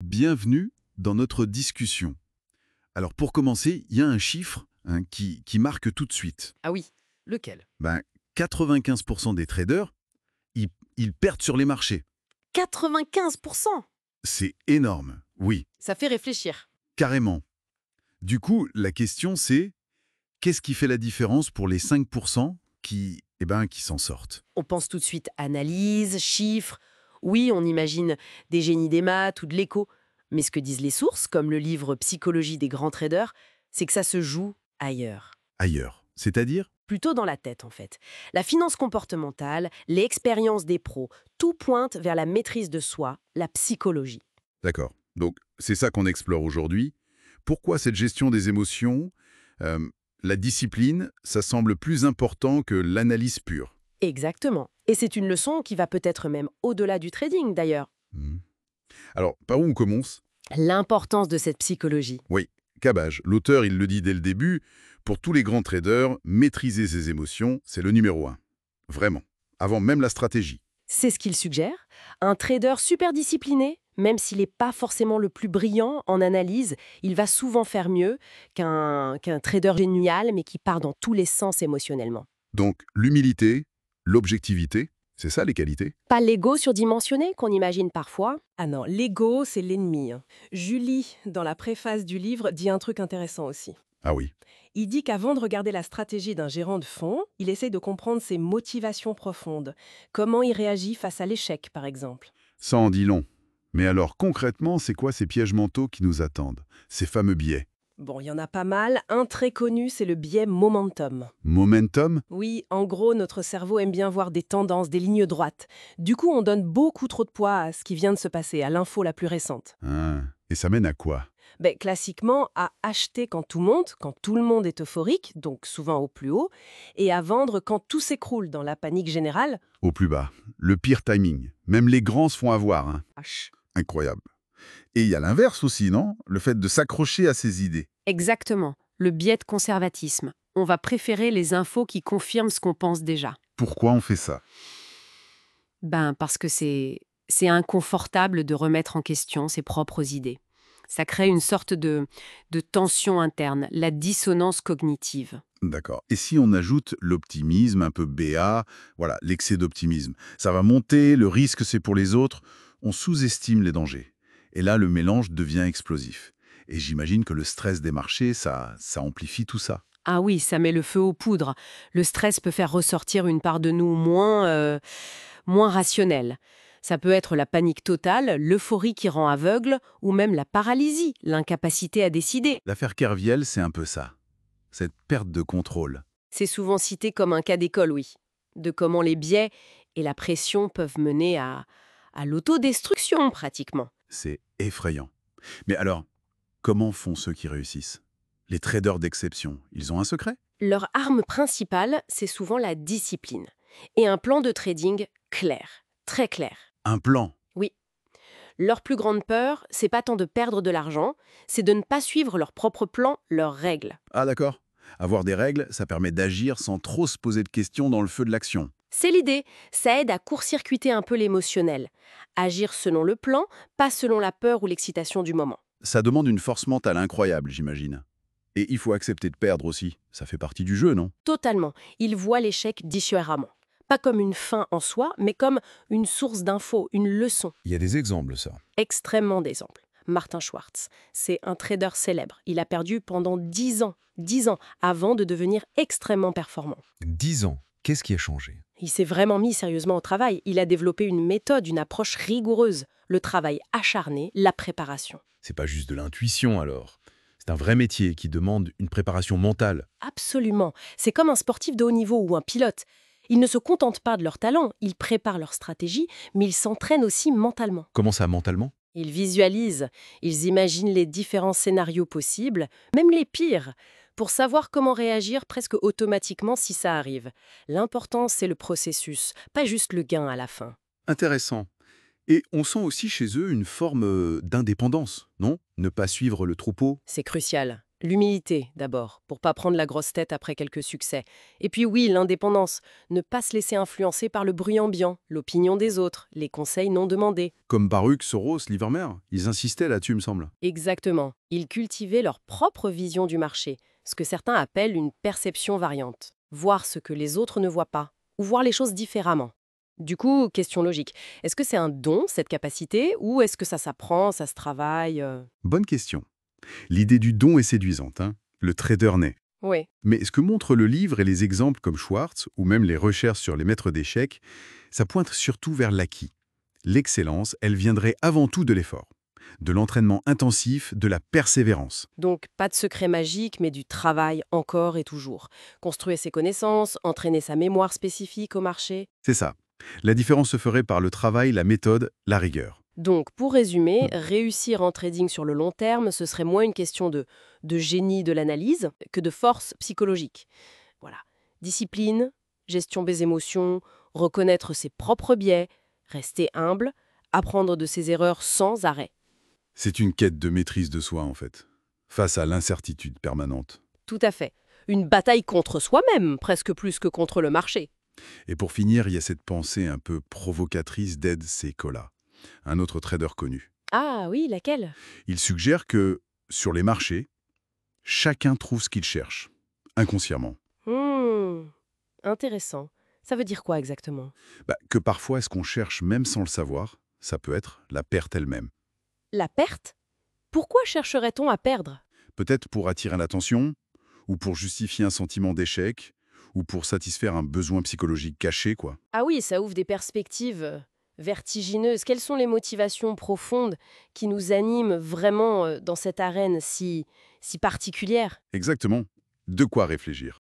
bienvenue dans notre discussion. Alors pour commencer, il y a un chiffre qui marque tout de suite. Ah oui, lequel? 95% des traders, ils perdent sur les marchés. 95%. C'est énorme, oui, Ça fait réfléchir. carrément. Du coup, la question c'est, qu'est-ce qui fait la différence pour les 5% qui s'en sortent? On pense tout de suite analyse, chiffres. Oui, on imagine des génies des maths ou de l'éco. Mais ce que disent les sources, comme le livre Psychologie des grands traders, c'est que ça se joue ailleurs. Ailleurs. C'est-à-dire? Plutôt dans la tête, en fait. La finance comportementale, l'expérience des pros, tout pointe vers la maîtrise de soi, la psychologie. D'accord. Donc c'est ça qu'on explore aujourd'hui. Pourquoi cette gestion des émotions, euh, la discipline, ça semble plus important que l'analyse pure? Exactement. Et c'est une leçon qui va peut-être même au-delà du trading, d'ailleurs. Hmm. Alors, par où on commence? L'importance de cette psychologie. Oui, Cabage, l'auteur, il le dit dès le début, pour tous les grands traders, maîtriser ses émotions, c'est le numéro 1. Vraiment. Avant même la stratégie. C'est ce qu'il suggère. Un trader super discipliné, même s'il n'est pas forcément le plus brillant en analyse, il va souvent faire mieux qu'un trader génial, mais qui part dans tous les sens émotionnellement. Donc, l'humilité, l'objectivité, c'est ça les qualités? Pas l'ego surdimensionné qu'on imagine parfois. Ah non, l'ego, c'est l'ennemi. Julie, dans la préface du livre, dit un truc intéressant aussi. Ah oui. Il dit qu'avant de regarder la stratégie d'un gérant de fonds, il essaye de comprendre ses motivations profondes. Comment il réagit face à l'échec, par exemple. Ça en dit long. Mais alors, concrètement, c'est quoi ces pièges mentaux qui nous attendent? Ces fameux biais? Bon, il y en a pas mal. Un très connu, c'est le biais momentum. Momentum? Oui, en gros, notre cerveau aime bien voir des tendances, des lignes droites. Du coup, on donne beaucoup trop de poids à ce qui vient de se passer, à l'info la plus récente. Ah, et ça mène à quoi? Classiquement, à acheter quand tout monte, quand tout le monde est euphorique, donc souvent au plus haut, et à vendre quand tout s'écroule dans la panique générale. Au plus bas. Le pire timing. Même les grands se font avoir. H. Incroyable. Et il y a l'inverse aussi, non? Le fait de s'accrocher à ses idées. Exactement. Le biais de conservatisme. On va préférer les infos qui confirment ce qu'on pense déjà. Pourquoi on fait ça? Parce que c'est inconfortable de remettre en question ses propres idées. Ça crée une sorte de tension interne, la dissonance cognitive. D'accord. Et si on ajoute l'optimisme, un peu BA, voilà, l'excès d'optimisme, ça va monter, le risque c'est pour les autres, on sous-estime les dangers. Et là, le mélange devient explosif. Et j'imagine que le stress des marchés, ça amplifie tout ça. Ah oui, ça met le feu aux poudres. Le stress peut faire ressortir une part de nous moins rationnelle. Ça peut être la panique totale, l'euphorie qui rend aveugle, ou même la paralysie, l'incapacité à décider. L'affaire Kerviel, c'est un peu ça. Cette perte de contrôle. C'est souvent cité comme un cas d'école, oui. De comment les biais et la pression peuvent mener à l'autodestruction, pratiquement. C'est effrayant. Mais alors, comment font ceux qui réussissent? Les traders d'exception, ils ont un secret? Leur arme principale, c'est souvent la discipline. Et un plan de trading clair, très clair. Un plan. Oui. Leur plus grande peur, c'est pas tant de perdre de l'argent, c'est de ne pas suivre leur propre plan, leurs règles. Ah d'accord. Avoir des règles, ça permet d'agir sans trop se poser de questions dans le feu de l'action. C'est l'idée, ça aide à court-circuiter un peu l'émotionnel. Agir selon le plan, pas selon la peur ou l'excitation du moment. Ça demande une force mentale incroyable, j'imagine. Et il faut accepter de perdre aussi. Ça fait partie du jeu, non? Totalement. Ils voient l'échec différemment. Pas comme une fin en soi, mais comme une source d'infos, une leçon. Il y a des exemples, ça. Extrêmement d'exemples. Martin Schwartz, c'est un trader célèbre. Il a perdu pendant 10 ans, avant de devenir extrêmement performant. 10 ans, qu'est-ce qui a changé? Il s'est vraiment mis sérieusement au travail. Il a développé une méthode, une approche rigoureuse. Le travail acharné, la préparation. C'est pas juste de l'intuition alors. C'est un vrai métier qui demande une préparation mentale. Absolument. C'est comme un sportif de haut niveau ou un pilote. Ils ne se contentent pas de leur talent, ils préparent leur stratégie, mais ils s'entraînent aussi mentalement. Comment ça, mentalement? Ils visualisent, ils imaginent les différents scénarios possibles, même les pires, pour savoir comment réagir presque automatiquement si ça arrive. L'important, c'est le processus, pas juste le gain à la fin. Intéressant. Et on sent aussi chez eux une forme d'indépendance, non? Ne pas suivre le troupeau. C'est crucial. L'humilité, d'abord, pour pas prendre la grosse tête après quelques succès. Et puis oui, l'indépendance, ne pas se laisser influencer par le bruit ambiant, l'opinion des autres, les conseils non demandés. Comme Baruch, Soros, Livermer, ils insistaient là-dessus, me semble. Exactement. Ils cultivaient leur propre vision du marché, ce que certains appellent une perception variante. Voir ce que les autres ne voient pas, ou voir les choses différemment. Du coup, question logique, est-ce que c'est un don, cette capacité, ou est-ce que ça s'apprend, ça se travaille Bonne question. L'idée du don est séduisante, hein, le trader né. Oui. Mais ce que montrent le livre et les exemples comme Schwartz, ou même les recherches sur les maîtres d'échecs, ça pointe surtout vers l'acquis. L'excellence, elle viendrait avant tout de l'effort, de l'entraînement intensif, de la persévérance. Donc, pas de secret magique, mais du travail encore et toujours. Construire ses connaissances, entraîner sa mémoire spécifique au marché. C'est ça. La différence se ferait par le travail, la méthode, la rigueur. Donc, pour résumer, réussir en trading sur le long terme, ce serait moins une question de génie de l'analyse que de force psychologique. Voilà. Discipline, gestion des émotions, reconnaître ses propres biais, rester humble, apprendre de ses erreurs sans arrêt. C'est une quête de maîtrise de soi, en fait, face à l'incertitude permanente. Tout à fait. Une bataille contre soi-même, presque plus que contre le marché. Et pour finir, il y a cette pensée un peu provocatrice d'Ed Sekola, un autre trader connu. Ah oui, laquelle? Il suggère que, sur les marchés, chacun trouve ce qu'il cherche, inconsciemment. Intéressant. Ça veut dire quoi exactement? Que parfois, ce qu'on cherche même sans le savoir, ça peut être la perte elle-même. La perte? Pourquoi chercherait-on à perdre? Peut-être pour attirer l'attention, ou pour justifier un sentiment d'échec, ou pour satisfaire un besoin psychologique caché, quoi. Ah oui, ça ouvre des perspectives vertigineuses. Quelles sont les motivations profondes qui nous animent vraiment dans cette arène si particulière? Exactement. De quoi réfléchir.